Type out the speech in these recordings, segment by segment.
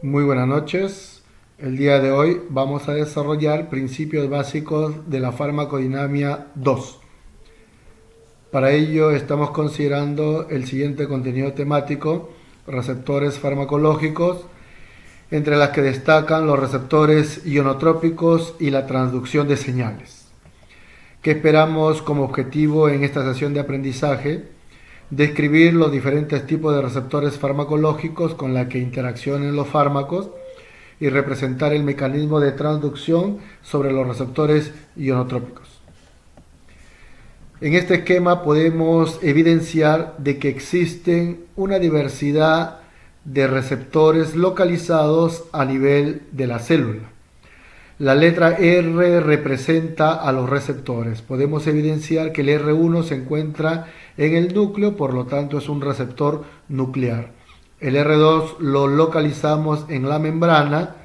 Muy buenas noches. El día de hoy vamos a desarrollar principios básicos de la farmacodinámica 2. Para ello estamos considerando el siguiente contenido temático: receptores farmacológicos, entre las que destacan los receptores ionotrópicos y la transducción de señales. ¿Qué esperamos como objetivo en esta sesión de aprendizaje? Describir los diferentes tipos de receptores farmacológicos con los que interaccionan los fármacos y representar el mecanismo de transducción sobre los receptores ionotrópicos. En este esquema podemos evidenciar de que existen una diversidad de receptores localizados a nivel de la célula. La letra R representa a los receptores. Podemos evidenciar que el R1 se encuentra en el núcleo, por lo tanto es un receptor nuclear. El R2 lo localizamos en la membrana,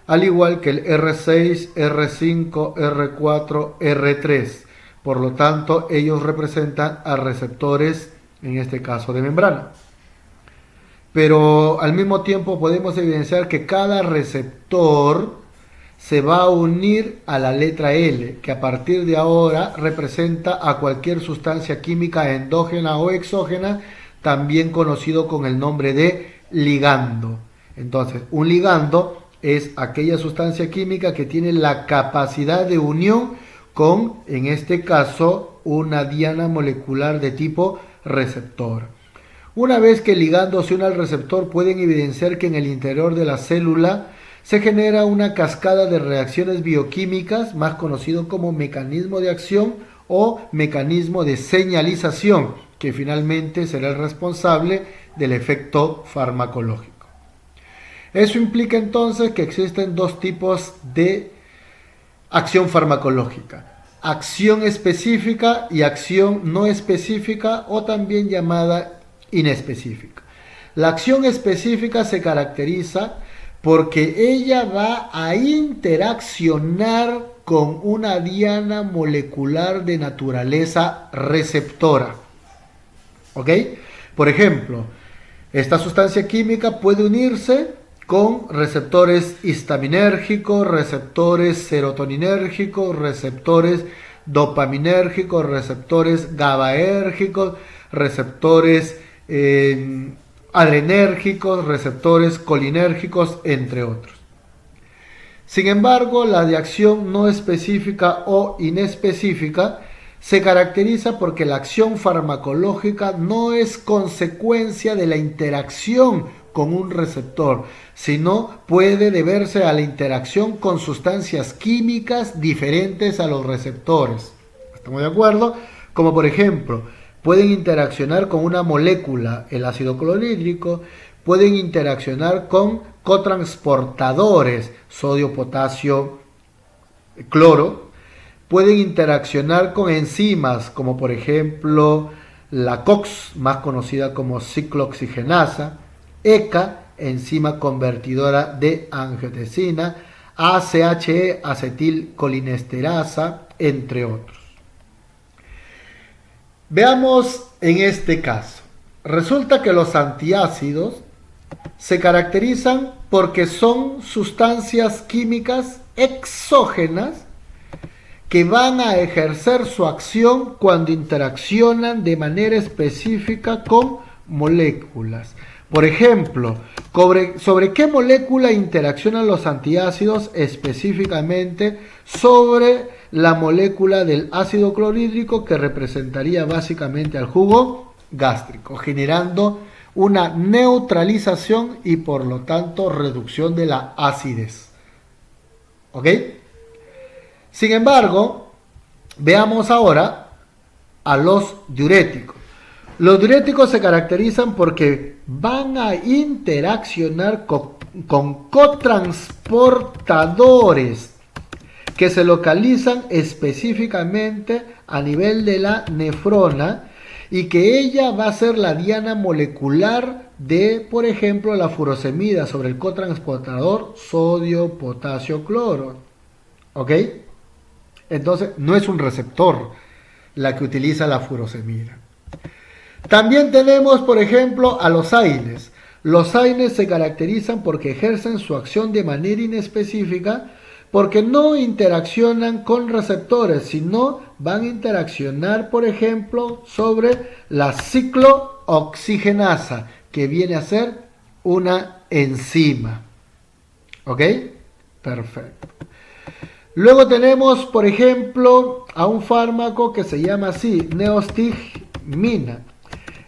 al igual que el R6, R5, R4, R3. Por lo tanto, ellos representan a receptores, en este caso de membrana. Pero al mismo tiempo podemos evidenciar que cada receptor se va a unir a la letra L, que a partir de ahora representa a cualquier sustancia química endógena o exógena, también conocido con el nombre de ligando. Entonces, un ligando es aquella sustancia química que tiene la capacidad de unión con, en este caso, una diana molecular de tipo receptor. Una vez que el ligando se une al receptor, pueden evidenciar que en el interior de la célula se genera una cascada de reacciones bioquímicas, más conocido como mecanismo de acción o mecanismo de señalización, que finalmente será el responsable del efecto farmacológico. Eso implica entonces que existen dos tipos de acción farmacológica: acción específica y acción no específica, o también llamada inespecífica. La acción específica se caracteriza porque ella va a interaccionar con una diana molecular de naturaleza receptora. ¿Ok? Por ejemplo, esta sustancia química puede unirse con receptores histaminérgicos, receptores serotoninérgicos, receptores dopaminérgicos, receptores GABAérgicos, receptores adrenérgicos, receptores colinérgicos, entre otros. Sin embargo, la de acción no específica o inespecífica se caracteriza porque la acción farmacológica no es consecuencia de la interacción con un receptor, sino puede deberse a la interacción con sustancias químicas diferentes a los receptores. ¿Estamos de acuerdo? Como por ejemplo, pueden interaccionar con una molécula, el ácido clorhídrico, pueden interaccionar con cotransportadores, sodio, potasio, cloro, pueden interaccionar con enzimas, como por ejemplo la COX, más conocida como ciclooxigenasa, ECA, enzima convertidora de angiotensina, ACHE, acetilcolinesterasa, entre otros. Veamos en este caso. Resulta que los antiácidos se caracterizan porque son sustancias químicas exógenas que van a ejercer su acción cuando interaccionan de manera específica con moléculas. Por ejemplo, ¿sobre qué molécula interaccionan los antiácidos? Específicamente sobre la molécula del ácido clorhídrico, que representaría básicamente al jugo gástrico, generando una neutralización y por lo tanto reducción de la acidez. ¿Ok? Sin embargo, veamos ahora a los diuréticos. Los diuréticos se caracterizan porque van a interaccionar con cotransportadores que se localizan específicamente a nivel de la nefrona, y que ella va a ser la diana molecular de, por ejemplo, la furosemida sobre el cotransportador sodio, potasio, cloro. ¿Ok? Entonces, no es un receptor la que utiliza la furosemida. También tenemos, por ejemplo, a los AINES. Los AINES se caracterizan porque ejercen su acción de manera inespecífica, porque no interaccionan con receptores, sino van a interaccionar, por ejemplo, sobre la ciclooxigenasa, que viene a ser una enzima. ¿Ok? Perfecto. Luego tenemos, por ejemplo, a un fármaco que se llama así, neostigmina.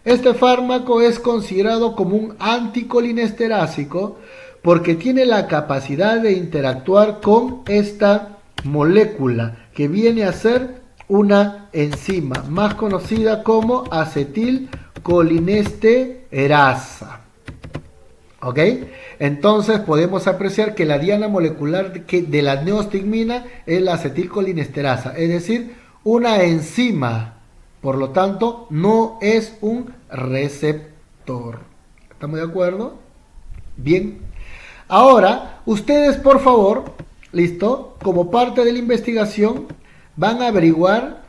Este fármaco es considerado como un anticolinesterásico porque tiene la capacidad de interactuar con esta molécula que viene a ser una enzima más conocida como acetilcolinesterasa. ¿Ok? Entonces podemos apreciar que la diana molecular de la neostigmina es la acetilcolinesterasa, es decir, una enzima. Por lo tanto, no es un receptor. ¿Estamos de acuerdo? Bien. Ahora, ustedes, por favor, listo, como parte de la investigación, van a averiguar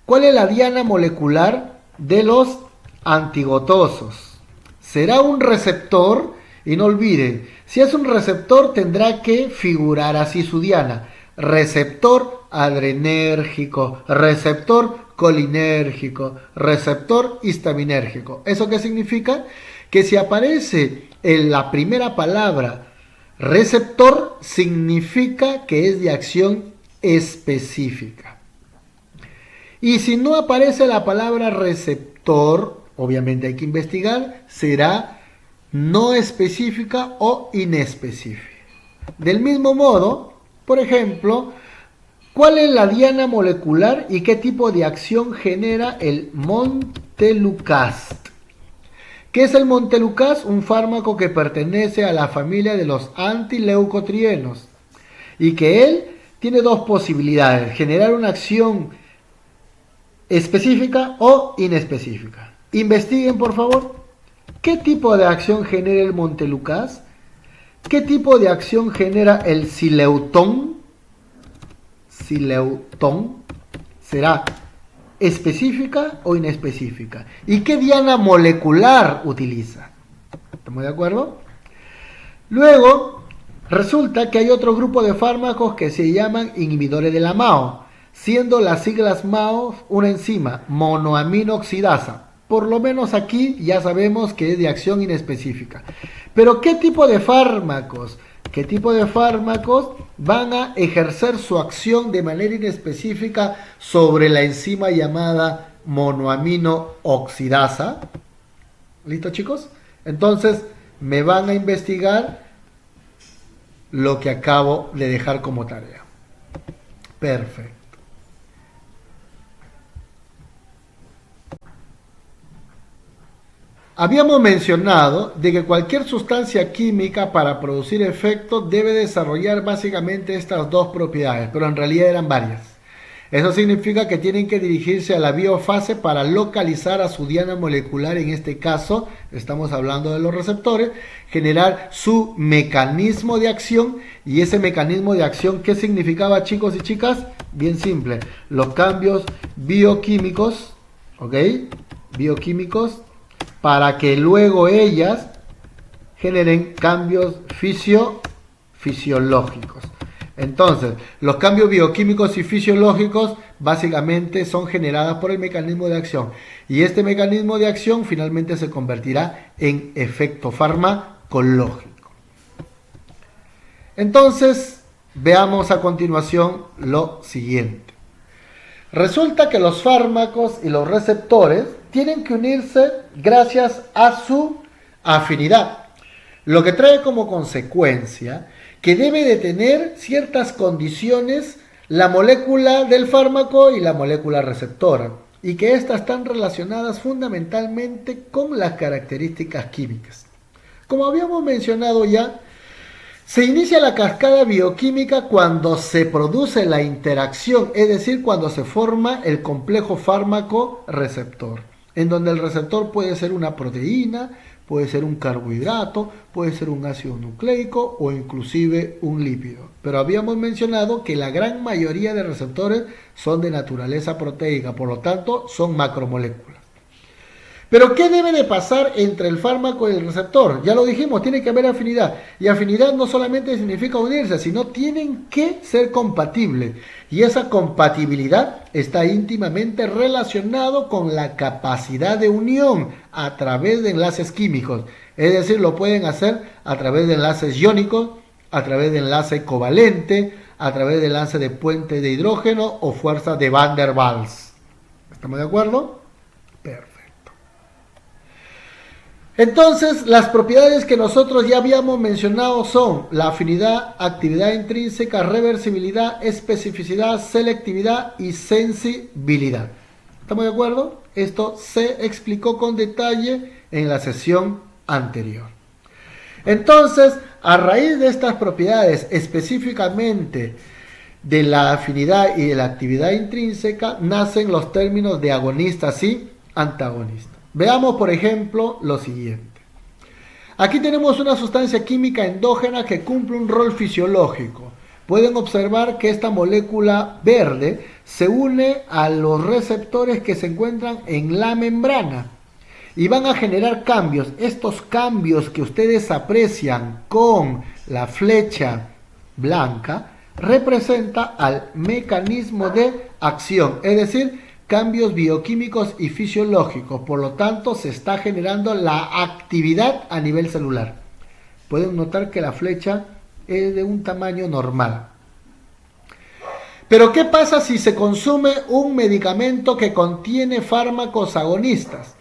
cuál es la diana molecular de los antigotosos. ¿Será un receptor? Y no olviden, si es un receptor tendrá que figurar así su diana. Receptor adrenérgico, receptor colinérgico, receptor histaminérgico. ¿Eso qué significa? Que si aparece en la primera palabra receptor, significa que es de acción específica. Y si no aparece la palabra receptor, obviamente hay que investigar, será no específica o inespecífica. Del mismo modo, por ejemplo, ¿cuál es la diana molecular y qué tipo de acción genera el montelukast? ¿Qué es el montelukast? Un fármaco que pertenece a la familia de los antileucotrienos y que él tiene dos posibilidades: generar una acción específica o inespecífica. Investiguen, por favor. ¿Qué tipo de acción genera el montelukast? ¿Qué tipo de acción genera el sileutón? Sileutón. ¿Será específica o inespecífica? ¿Y qué diana molecular utiliza? ¿Estamos de acuerdo? Luego, resulta que hay otro grupo de fármacos que se llaman inhibidores de la MAO, siendo las siglas MAO una enzima, monoamino oxidasa. Por lo menos aquí ya sabemos que es de acción inespecífica. Pero ¿qué tipo de fármacos? ¿Qué tipo de fármacos van a ejercer su acción de manera inespecífica sobre la enzima llamada monoamino oxidasa? ¿Listo, chicos? Entonces me van a investigar lo que acabo de dejar como tarea. Perfecto. Habíamos mencionado de que cualquier sustancia química para producir efecto debe desarrollar básicamente estas dos propiedades, pero en realidad eran varias. Eso significa que tienen que dirigirse a la biofase para localizar a su diana molecular, en este caso estamos hablando de los receptores, generar su mecanismo de acción. Y ese mecanismo de acción, ¿qué significaba, chicos y chicas? Bien simple, los cambios bioquímicos, ¿ok? Bioquímicos, para que luego ellas generen cambios fisiológicos. Entonces, los cambios bioquímicos y fisiológicos básicamente son generados por el mecanismo de acción. Y este mecanismo de acción finalmente se convertirá en efecto farmacológico. Entonces, veamos a continuación lo siguiente. Resulta que los fármacos y los receptores tienen que unirse gracias a su afinidad, lo que trae como consecuencia que debe de tener ciertas condiciones la molécula del fármaco y la molécula receptora, y que éstas están relacionadas fundamentalmente con las características químicas. Como habíamos mencionado ya, se inicia la cascada bioquímica cuando se produce la interacción, es decir, cuando se forma el complejo fármaco-receptor, en donde el receptor puede ser una proteína, puede ser un carbohidrato, puede ser un ácido nucleico o inclusive un lípido. Pero habíamos mencionado que la gran mayoría de receptores son de naturaleza proteica, por lo tanto son macromoléculas. Pero ¿qué debe de pasar entre el fármaco y el receptor? Ya lo dijimos, tiene que haber afinidad. Y afinidad no solamente significa unirse, sino tienen que ser compatibles. Y esa compatibilidad está íntimamente relacionado con la capacidad de unión a través de enlaces químicos. Es decir, lo pueden hacer a través de enlaces iónicos, a través de enlace covalente, a través de enlace de puente de hidrógeno o fuerza de Van der Waals. ¿Estamos de acuerdo? Perfecto. Entonces, las propiedades que nosotros ya habíamos mencionado son la afinidad, actividad intrínseca, reversibilidad, especificidad, selectividad y sensibilidad. ¿Estamos de acuerdo? Esto se explicó con detalle en la sesión anterior. Entonces, a raíz de estas propiedades, específicamente de la afinidad y de la actividad intrínseca, nacen los términos de agonistas y antagonistas. Veamos, por ejemplo, lo siguiente. Aquí tenemos una sustancia química endógena que cumple un rol fisiológico. Pueden observar que esta molécula verde se une a los receptores que se encuentran en la membrana y van a generar cambios. Estos cambios que ustedes aprecian con la flecha blanca representa al mecanismo de acción, es decir, cambios bioquímicos y fisiológicos. Por lo tanto, se está generando la actividad a nivel celular. Pueden notar que la flecha es de un tamaño normal. Pero ¿qué pasa si se consume un medicamento que contiene fármacos agonistas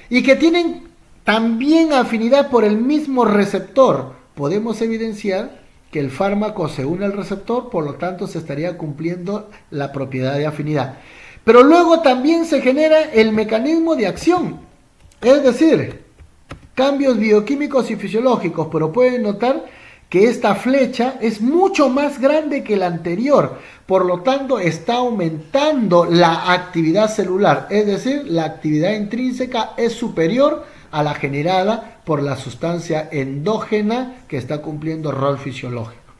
y que tienen también afinidad por el mismo receptor? Podemos evidenciar que el fármaco se une al receptor, por lo tanto se estaría cumpliendo la propiedad de afinidad. Pero luego también se genera el mecanismo de acción, es decir, cambios bioquímicos y fisiológicos, pero pueden notar que esta flecha es mucho más grande que la anterior, por lo tanto está aumentando la actividad celular, es decir, la actividad intrínseca es superior a la generada por la sustancia endógena que está cumpliendo rol fisiológico.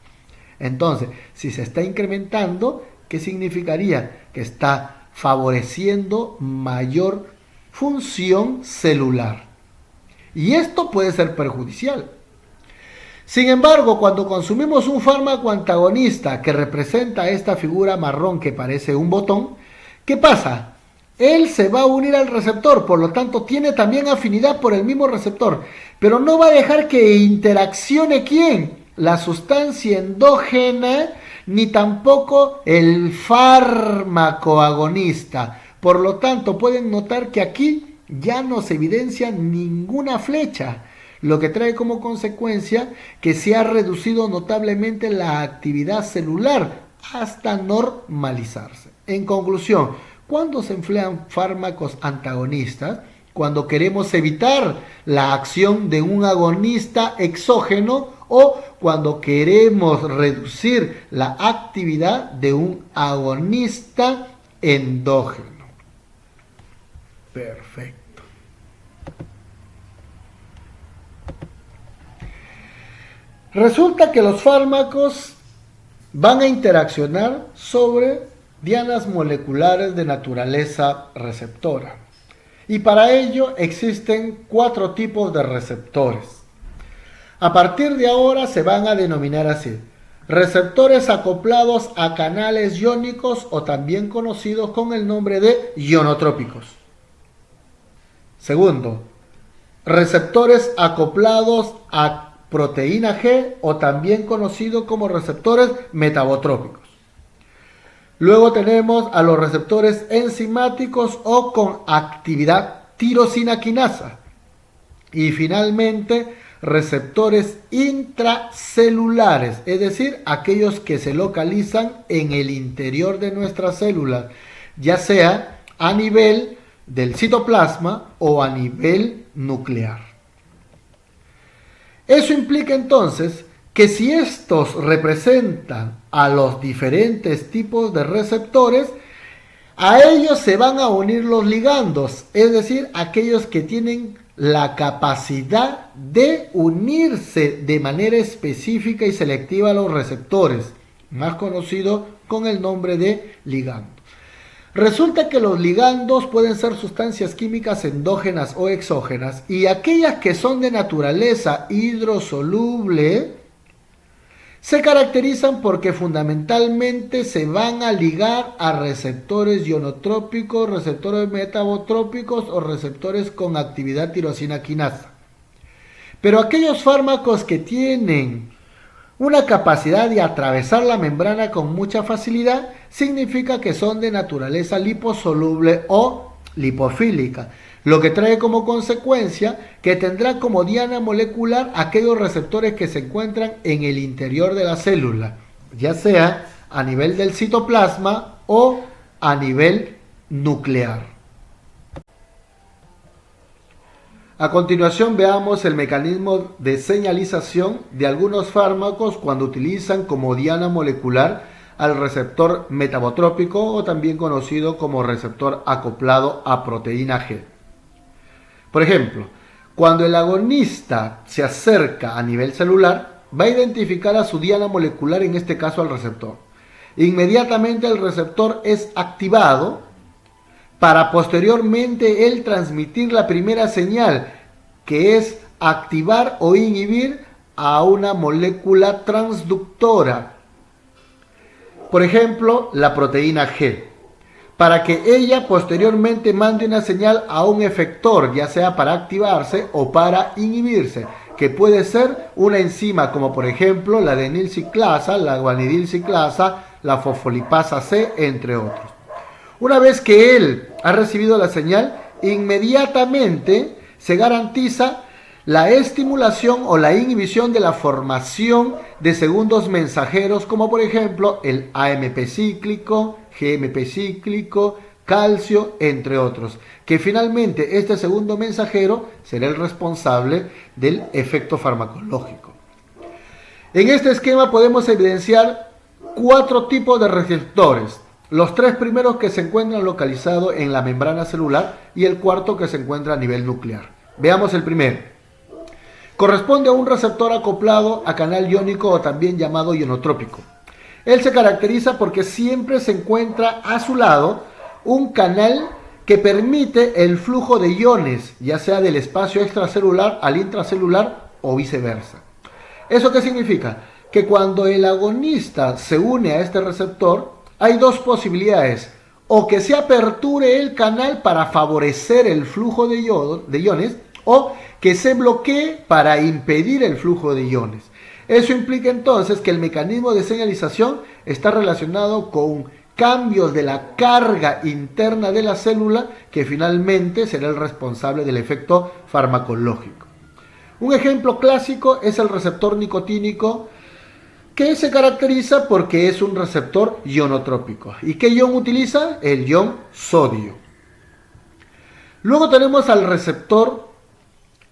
Entonces, si se está incrementando, ¿qué significaría? Que está favoreciendo mayor función celular. Y esto puede ser perjudicial. Sin embargo, cuando consumimos un fármaco antagonista que representa esta figura marrón que parece un botón, ¿qué pasa? Él se va a unir al receptor, por lo tanto tiene también afinidad por el mismo receptor, pero no va a dejar que interaccione ¿quién? La sustancia endógena, ni tampoco el fármaco agonista. Por lo tanto, pueden notar que aquí ya no se evidencia ninguna flecha, lo que trae como consecuencia que se ha reducido notablemente la actividad celular hasta normalizarse. En conclusión, ¿cuándo se emplean fármacos antagonistas? Cuando queremos evitar la acción de un agonista exógeno o cuando queremos reducir la actividad de un agonista endógeno. Perfecto. Resulta que los fármacos van a interaccionar sobre dianas moleculares de naturaleza receptora. Y para ello existen 4 tipos de receptores. A partir de ahora se van a denominar así: receptores acoplados a canales iónicos o también conocidos con el nombre de ionotrópicos. Segundo, receptores acoplados a proteína G o también conocidos como receptores metabotrópicos. Luego tenemos a los receptores enzimáticos o con actividad tirosina quinasa. Y finalmente, receptores intracelulares, es decir, aquellos que se localizan en el interior de nuestras células, ya sea a nivel del citoplasma o a nivel nuclear. Eso implica entonces que si estos representan a los diferentes tipos de receptores, a ellos se van a unir los ligandos, es decir, aquellos que tienen la capacidad de unirse de manera específica y selectiva a los receptores, más conocido con el nombre de ligando. Resulta que los ligandos pueden ser sustancias químicas endógenas o exógenas y aquellas que son de naturaleza hidrosoluble se caracterizan porque fundamentalmente se van a ligar a receptores ionotrópicos, receptores metabotrópicos o receptores con actividad tirosina quinasa. Pero aquellos fármacos que tienen una capacidad de atravesar la membrana con mucha facilidad significa que son de naturaleza liposoluble o lipofílica, lo que trae como consecuencia que tendrá como diana molecular aquellos receptores que se encuentran en el interior de la célula, ya sea a nivel del citoplasma o a nivel nuclear. A continuación veamos el mecanismo de señalización de algunos fármacos cuando utilizan como diana molecular al receptor metabotrópico o también conocido como receptor acoplado a proteína G. Por ejemplo, cuando el agonista se acerca a nivel celular, va a identificar a su diana molecular, en este caso al receptor. Inmediatamente el receptor es activado para posteriormente él transmitir la primera señal, que es activar o inhibir a una molécula transductora. Por ejemplo, la proteína G, para que ella posteriormente mande una señal a un efector, ya sea para activarse o para inhibirse, que puede ser una enzima como por ejemplo la adenilciclasa, la guanidilciclasa, la fosfolipasa C, entre otros. Una vez que él ha recibido la señal, inmediatamente se garantiza la estimulación o la inhibición de la formación de segundos mensajeros, como por ejemplo el AMP cíclico, GMP cíclico, calcio, entre otros, que finalmente este segundo mensajero será el responsable del efecto farmacológico. En este esquema podemos evidenciar 4 tipos de receptores. Los 3 primeros que se encuentran localizados en la membrana celular y el cuarto que se encuentra a nivel nuclear. Veamos el primero. Corresponde a un receptor acoplado a canal iónico o también llamado ionotrópico. Él se caracteriza porque siempre se encuentra a su lado un canal que permite el flujo de iones, ya sea del espacio extracelular al intracelular o viceversa. ¿Eso qué significa? Que cuando el agonista se une a este receptor, hay 2 posibilidades: o que se aperture el canal para favorecer el flujo de iones, o que se bloquee para impedir el flujo de iones. Eso implica entonces que el mecanismo de señalización está relacionado con cambios de la carga interna de la célula, que finalmente será el responsable del efecto farmacológico. Un ejemplo clásico es el receptor nicotínico, que se caracteriza porque es un receptor ionotrópico. ¿Y qué ion utiliza? El ion sodio. Luego tenemos al receptor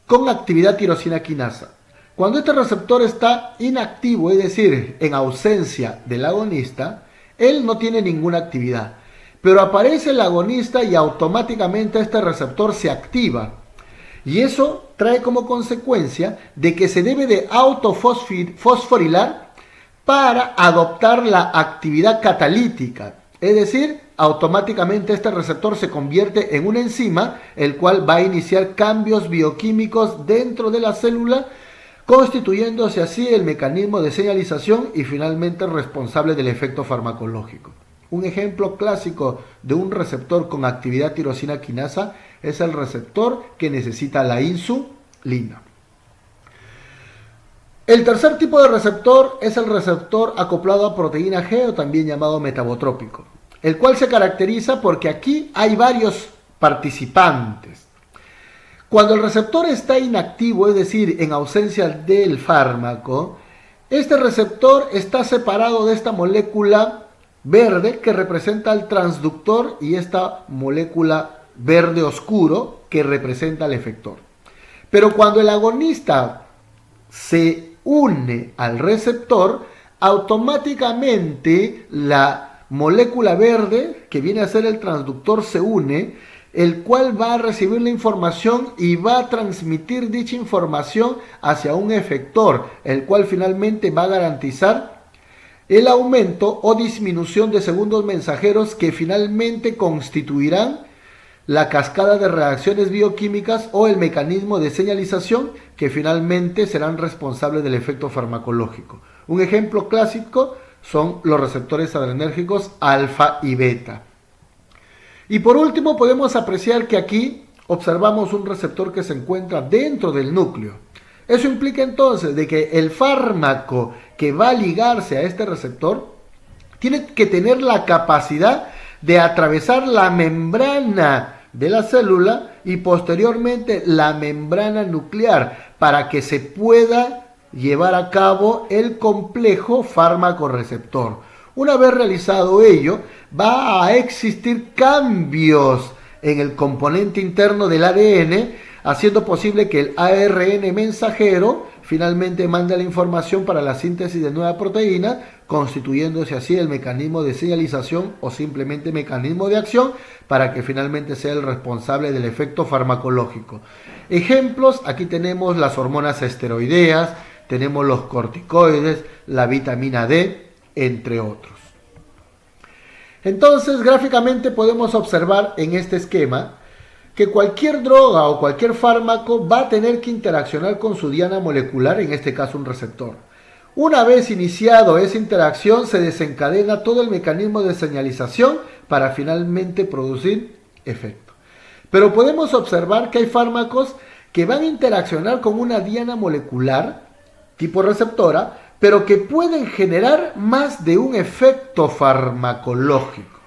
con actividad tirosina quinasa. Cuando este receptor está inactivo, es decir, en ausencia del agonista, él no tiene ninguna actividad. Pero aparece el agonista y automáticamente este receptor se activa. Y eso trae como consecuencia de que se debe de autofosforilar para adoptar la actividad catalítica, es decir, automáticamente este receptor se convierte en una enzima, el cual va a iniciar cambios bioquímicos dentro de la célula, constituyéndose así el mecanismo de señalización y finalmente responsable del efecto farmacológico. Un ejemplo clásico de un receptor con actividad tirosina quinasa es el receptor que necesita la insulina. El tercer tipo de receptor es el receptor acoplado a proteína G, o también llamado metabotrópico, el cual se caracteriza porque aquí hay varios participantes. Cuando el receptor está inactivo, es decir, en ausencia del fármaco, este receptor está separado de esta molécula verde que representa al transductor y esta molécula verde oscuro que representa al efector. Pero cuando el agonista se une al receptor, automáticamente la molécula verde, que viene a ser el transductor, se une, el cual va a recibir la información y va a transmitir dicha información hacia un efector, el cual finalmente va a garantizar el aumento o disminución de segundos mensajeros que finalmente constituirán la cascada de reacciones bioquímicas o el mecanismo de señalización que finalmente serán responsables del efecto farmacológico. Un ejemplo clásico son los receptores adrenérgicos alfa y beta. Y por último podemos apreciar que aquí observamos un receptor que se encuentra dentro del núcleo. Eso implica entonces de que el fármaco que va a ligarse a este receptor tiene que tener la capacidad de atravesar la membrana de la célula y posteriormente la membrana nuclear para que se pueda llevar a cabo el complejo fármaco-receptor. Una vez realizado ello, va a existir cambios en el componente interno del ADN, haciendo posible que el ARN mensajero finalmente mande la información para la síntesis de nueva proteína, constituyéndose así el mecanismo de señalización o simplemente mecanismo de acción para que finalmente sea el responsable del efecto farmacológico. Ejemplos, aquí tenemos las hormonas esteroideas, tenemos los corticoides, la vitamina D, entre otros. Entonces, gráficamente podemos observar en este esquema que cualquier droga o cualquier fármaco va a tener que interaccionar con su diana molecular, en este caso un receptor. Una vez iniciado esa interacción, se desencadena todo el mecanismo de señalización para finalmente producir efecto. Pero podemos observar que hay fármacos que van a interaccionar con una diana molecular tipo receptora, pero que pueden generar más de un efecto farmacológico.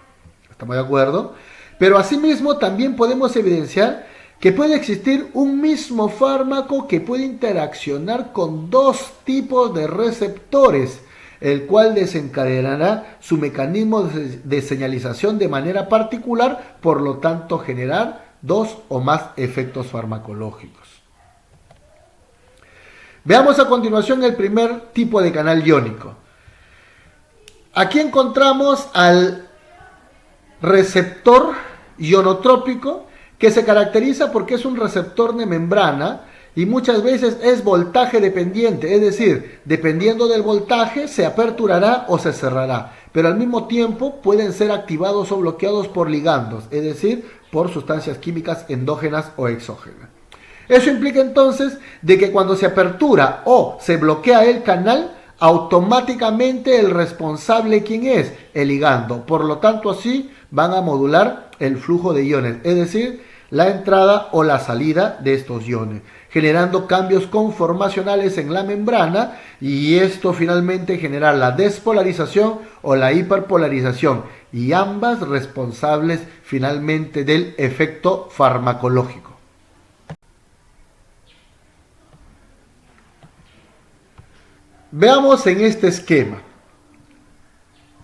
¿Estamos de acuerdo? Pero asimismo también podemos evidenciar que puede existir un mismo fármaco que puede interaccionar con dos tipos de receptores, el cual desencadenará su mecanismo de señalización de manera particular, por lo tanto generar dos o más efectos farmacológicos. Veamos a continuación el primer tipo de canal iónico. Aquí encontramos al receptor ionotrópico, que se caracteriza porque es un receptor de membrana y muchas veces es voltaje dependiente, es decir, dependiendo del voltaje se aperturará o se cerrará, pero al mismo tiempo pueden ser activados o bloqueados por ligandos, es decir, por sustancias químicas endógenas o exógenas. Eso implica entonces de que cuando se apertura o se bloquea el canal, automáticamente el responsable, ¿quién es? El ligando. Por lo tanto, así van a modular el flujo de iones, es decir, la entrada o la salida de estos iones, generando cambios conformacionales en la membrana, y esto finalmente genera la despolarización o la hiperpolarización, y ambas responsables finalmente del efecto farmacológico. Veamos en este esquema.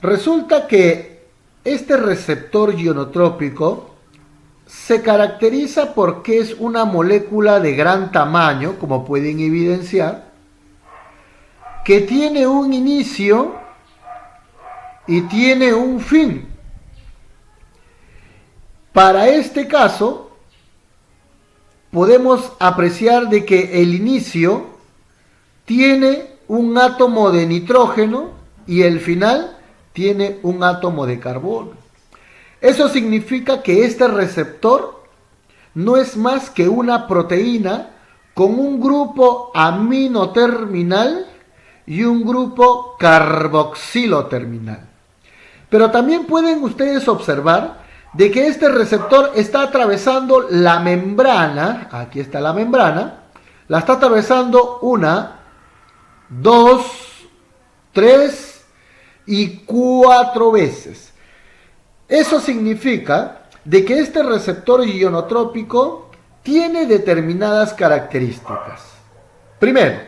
Resulta que este receptor ionotrópico se caracteriza porque es una molécula de gran tamaño, como pueden evidenciar, que tiene un inicio y tiene un fin. Para este caso, podemos apreciar de que el inicio tiene un átomo de nitrógeno y el final tiene un átomo de carbono. Eso significa que este receptor no es más que una proteína con un grupo amino terminal y un grupo carboxilo terminal. Pero también pueden ustedes observar de que este receptor está atravesando la membrana, aquí está la membrana, la está atravesando 1, 2, 3 y 4 veces. Eso significa de que este receptor ionotrópico tiene determinadas características. Primero,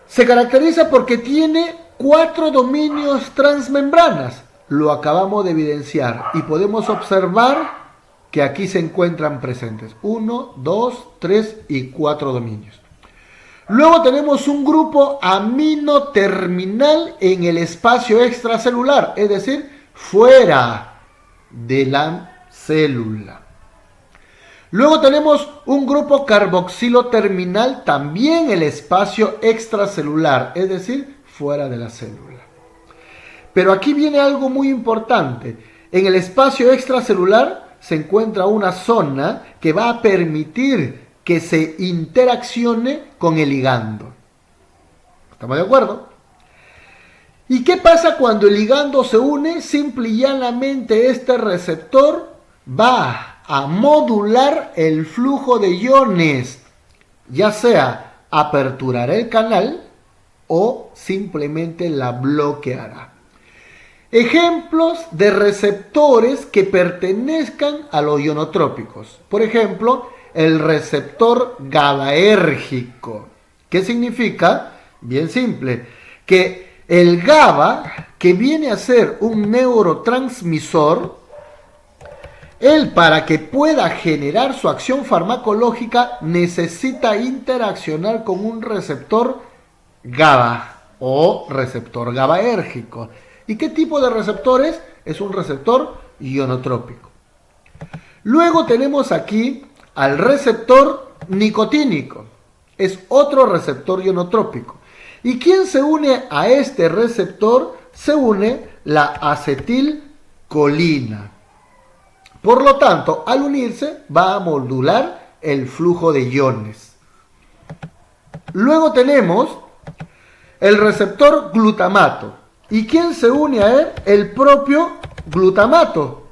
se caracteriza porque tiene 4 dominios transmembranas. Lo acabamos de evidenciar y podemos observar que aquí se encuentran presentes 1, 2, 3 y 4 dominios. Luego tenemos un grupo amino terminal en el espacio extracelular, es decir, fuera de la célula. Luego tenemos un grupo carboxilo terminal también en el espacio extracelular, es decir, fuera de la célula. Pero aquí viene algo muy importante. En el espacio extracelular se encuentra una zona que va a permitir que se interaccione con el ligando. ¿Estamos de acuerdo? ¿Y qué pasa cuando el ligando se une? Simple y llanamente este receptor va a modular el flujo de iones, ya sea aperturar el canal o simplemente la bloqueará. Ejemplos de receptores que pertenezcan a los ionotrópicos. Por ejemplo, el receptor GABAérgico. ¿Qué significa? Bien simple, que el GABA, que viene a ser un neurotransmisor, él para que pueda generar su acción farmacológica necesita interaccionar con un receptor GABA o receptor GABAérgico. ¿Y qué tipo de receptores? Es un receptor ionotrópico. Luego tenemos aquí al receptor nicotínico. Es otro receptor ionotrópico. ¿Y quién se une a este receptor? Se une la acetilcolina. Por lo tanto, al unirse va a modular el flujo de iones. Luego tenemos el receptor glutamato. ¿Y quién se une a él? El propio glutamato,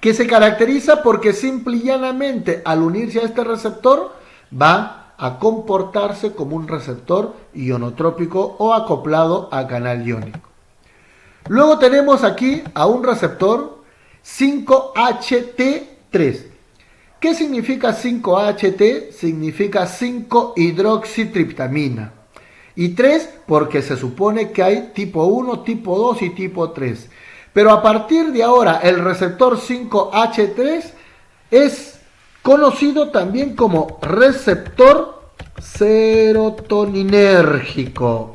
que se caracteriza porque simple y llanamente al unirse a este receptor va a comportarse como un receptor ionotrópico o acoplado a canal iónico. Luego tenemos aquí a un receptor 5-HT3. ¿Qué significa 5-HT? Significa 5-hidroxitriptamina. Y 3 porque se supone que hay tipo 1, tipo 2 y tipo 3. Pero a partir de ahora el receptor 5-H3 es conocido también como receptor serotoninérgico.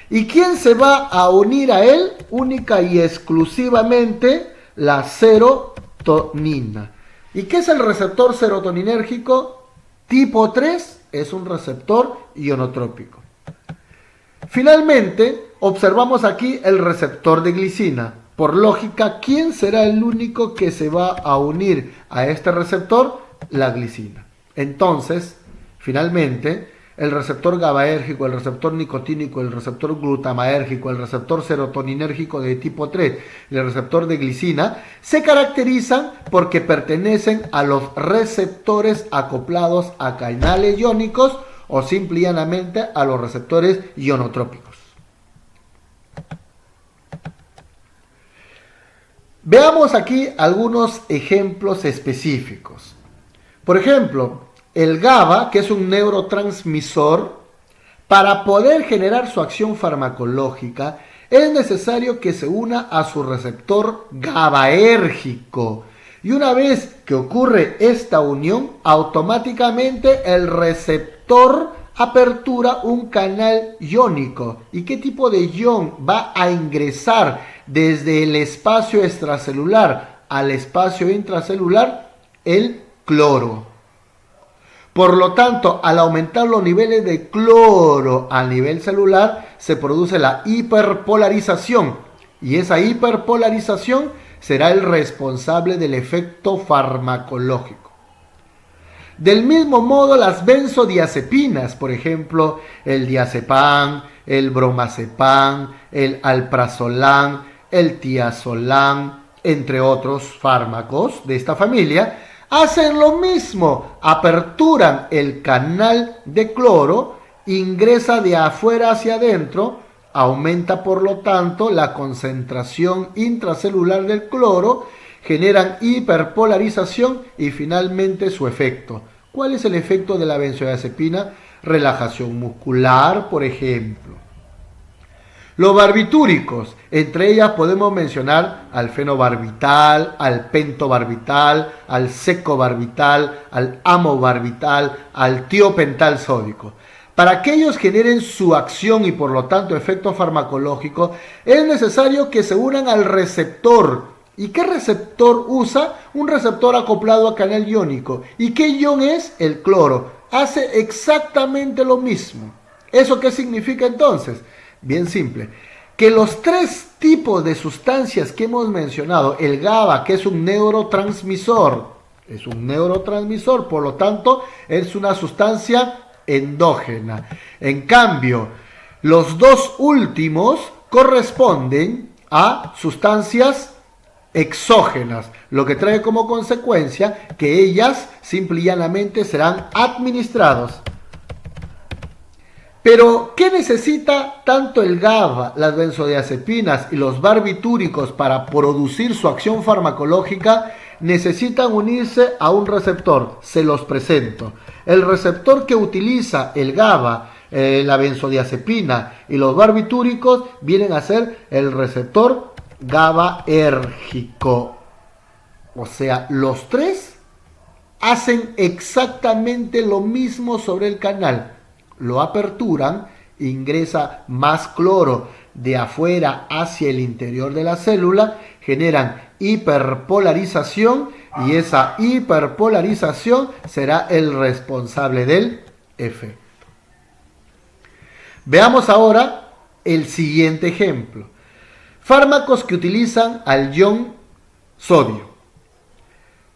¿Y quién se va a unir a él? Única y exclusivamente la serotonina. ¿Y qué es el receptor serotoninérgico? Tipo 3 es un receptor ionotrópico. Finalmente, observamos aquí el receptor de glicina. Por lógica, ¿quién será el único que se va a unir a este receptor? La glicina. Entonces, finalmente, el receptor GABAérgico, el receptor nicotínico, el receptor glutamaérgico, el receptor serotoninérgico de tipo 3 y el receptor de glicina se caracterizan porque pertenecen a los receptores acoplados a canales iónicos o simple y llanamente a los receptores ionotrópicos. Veamos aquí algunos ejemplos específicos. Por ejemplo, el GABA, que es un neurotransmisor, para poder generar su acción farmacológica, es necesario que se una a su receptor GABAérgico. Y una vez que ocurre esta unión, automáticamente el receptor apertura un canal iónico. ¿Y qué tipo de ion va a ingresar desde el espacio extracelular al espacio intracelular? El cloro. Por lo tanto, al aumentar los niveles de cloro a nivel celular, se produce la hiperpolarización. Y esa hiperpolarización será el responsable del efecto farmacológico. Del mismo modo, las benzodiazepinas, por ejemplo, el diazepam, el bromazepam, el alprazolam, el tiazolam, entre otros fármacos de esta familia, hacen lo mismo, aperturan el canal de cloro, ingresa de afuera hacia adentro, aumenta por lo tanto la concentración intracelular del cloro, generan hiperpolarización y finalmente su efecto. ¿Cuál es el efecto de la benzodiazepina? Relajación muscular, por ejemplo. Los barbitúricos, entre ellas podemos mencionar al fenobarbital, al pentobarbital, al secobarbital, al amobarbital, al tiopental sódico. Para que ellos generen su acción y por lo tanto efecto farmacológico, es necesario que se unan al receptor. ¿Y qué receptor usa? Un receptor acoplado a canal iónico. ¿Y qué ion es? El cloro. Hace exactamente lo mismo. ¿Eso qué significa entonces? Bien simple. que los tres tipos de sustancias que hemos mencionado, el GABA, que es un neurotransmisor, por lo tanto, es una sustancia endógena. En cambio, los dos últimos corresponden a sustancias exógenas, lo que trae como consecuencia que ellas simple y llanamente serán administrados. Pero, ¿qué necesita tanto el GABA, las benzodiazepinas y los barbitúricos para producir su acción farmacológica? Necesitan unirse a un receptor. Se los presento. El receptor que utiliza el GABA, la benzodiazepina y los barbitúricos vienen a ser el receptor GABAérgico. O sea, los tres hacen exactamente lo mismo sobre el canal. Lo aperturan, ingresa más cloro de afuera hacia el interior de la célula, generan hiperpolarización y esa hiperpolarización será el responsable del efecto. Veamos ahora el siguiente ejemplo. Fármacos que utilizan al ion sodio.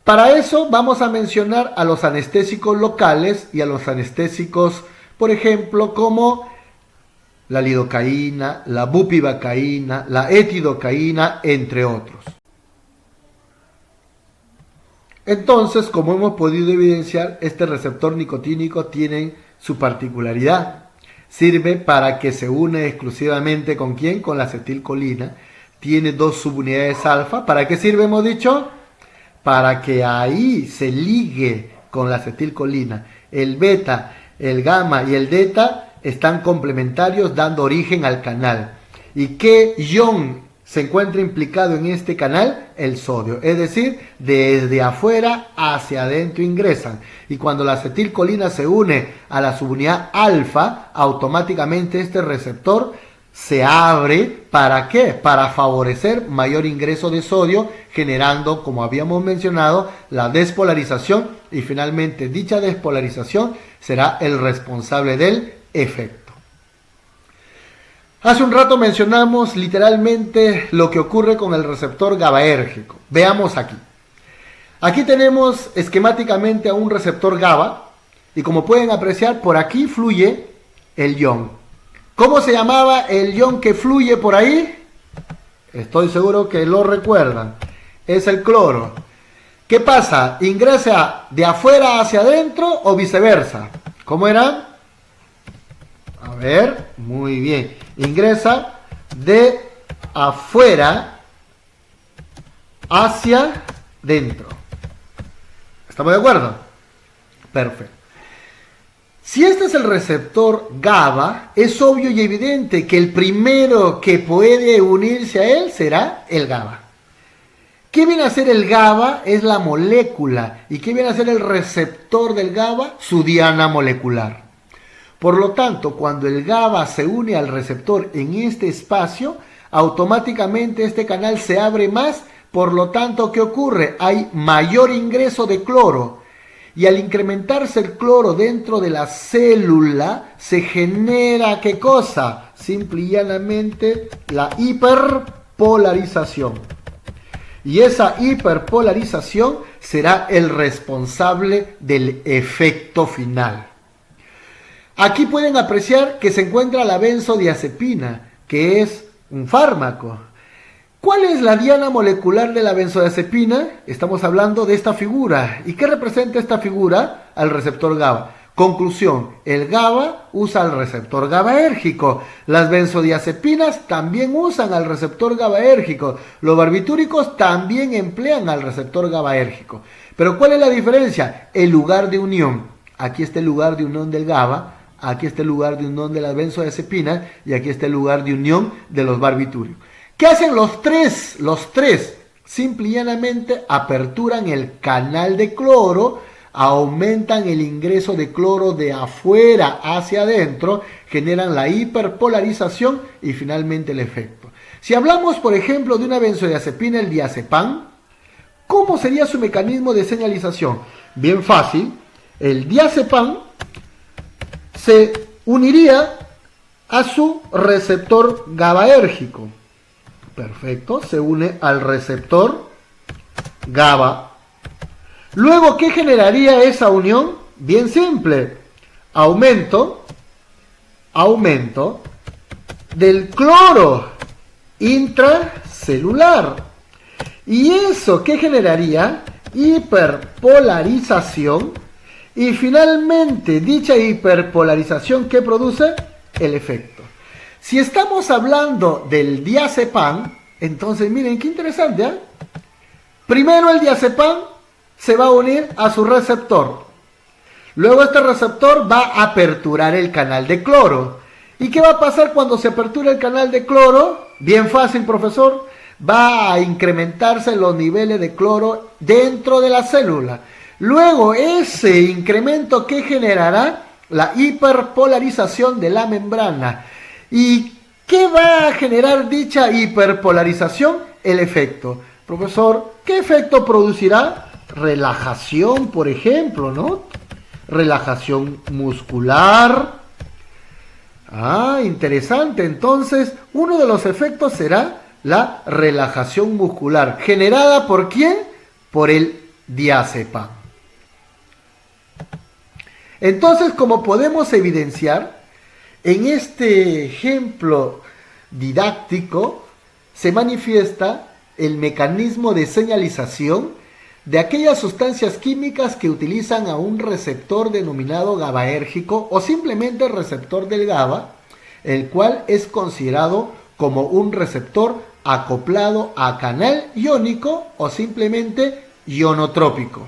Para eso vamos a mencionar a los anestésicos locales y a los anestésicos, por ejemplo, como la lidocaína, la bupivacaína, la etidocaína, entre otros. Entonces, como hemos podido evidenciar, este receptor nicotínico tiene su particularidad. Sirve para que se une exclusivamente ¿con quién? Con la acetilcolina. Tiene dos subunidades alfa. ¿Para qué sirve, hemos dicho? Para que ahí se ligue con la acetilcolina. El beta, el gamma y el delta están complementarios dando origen al canal. ¿Y qué ion se encuentra implicado en este canal? El sodio. Es decir, desde afuera hacia adentro ingresan. Y cuando la acetilcolina se une a la subunidad alfa, automáticamente este receptor se abre. ¿Para qué? Para favorecer mayor ingreso de sodio, generando, como habíamos mencionado, la despolarización, y finalmente dicha despolarización será el responsable del efecto. Hace un rato mencionamos literalmente lo que ocurre con el receptor GABAérgico. Veamos aquí. Aquí tenemos esquemáticamente a un receptor GABA y como pueden apreciar, por aquí fluye el ion. ¿Cómo se llamaba el ion que fluye por ahí? Estoy seguro que lo recuerdan. Es el cloro. ¿Qué pasa? ¿Ingresa de afuera hacia adentro o viceversa? ¿Cómo era? A ver, muy bien. Ingresa de afuera hacia dentro. ¿Estamos de acuerdo? Perfecto. Si este es el receptor GABA, es obvio y evidente que el primero que puede unirse a él será el GABA. ¿Qué viene a ser el GABA? Es la molécula. ¿Y qué viene a ser el receptor del GABA? Su diana molecular. Por lo tanto, cuando el GABA se une al receptor en este espacio, automáticamente este canal se abre más. Por lo tanto, ¿qué ocurre? Hay mayor ingreso de cloro. Y al incrementarse el cloro dentro de la célula, se genera ¿qué cosa? Simple y llanamente la hiperpolarización. Y esa hiperpolarización será el responsable del efecto final. Aquí pueden apreciar que se encuentra la benzodiazepina, que es un fármaco. ¿Cuál es la diana molecular de la benzodiazepina? Estamos hablando de esta figura. ¿Y qué representa esta figura? Al receptor GABA. Conclusión, el GABA usa al receptor GABAérgico. Las benzodiazepinas también usan al receptor GABAérgico. Los barbitúricos también emplean al receptor GABAérgico. Pero ¿cuál es la diferencia? El lugar de unión. Aquí está el lugar de unión del GABA, aquí está el lugar de unión de las benzodiazepinas y aquí está el lugar de unión de los barbitúricos. ¿Qué hacen los tres? Los tres simple y llanamente aperturan el canal de cloro, aumentan el ingreso de cloro de afuera hacia adentro, generan la hiperpolarización y finalmente el efecto. Si hablamos, por ejemplo, de una benzodiazepina, el diazepam, ¿cómo sería su mecanismo de señalización? Bien fácil, el diazepam se uniría a su receptor GABAérgico. Perfecto, se une al receptor GABA. Luego, ¿qué generaría esa unión? Bien simple, aumento del cloro intracelular. ¿Y eso qué generaría? Hiperpolarización. Y finalmente, dicha hiperpolarización, ¿qué produce? El efecto. Si estamos hablando del diazepam, entonces miren qué interesante, ¿eh? Primero el diazepam se va a unir a su receptor. Luego este receptor va a aperturar el canal de cloro. ¿Y qué va a pasar cuando se apertura el canal de cloro? Bien fácil, profesor. Va a incrementarse los niveles de cloro dentro de la célula. Luego ese incremento que generará la hiperpolarización de la membrana. ¿Y qué va a generar dicha hiperpolarización? El efecto. Profesor, ¿qué efecto producirá? Relajación, por ejemplo, ¿no? Relajación muscular. Ah, interesante. Entonces, uno de los efectos será la relajación muscular. ¿Generada por quién? Por el diazepam. Entonces, como podemos evidenciar, en este ejemplo didáctico se manifiesta el mecanismo de señalización de aquellas sustancias químicas que utilizan a un receptor denominado GABAérgico o simplemente receptor del GABA, el cual es considerado como un receptor acoplado a canal iónico o simplemente ionotrópico.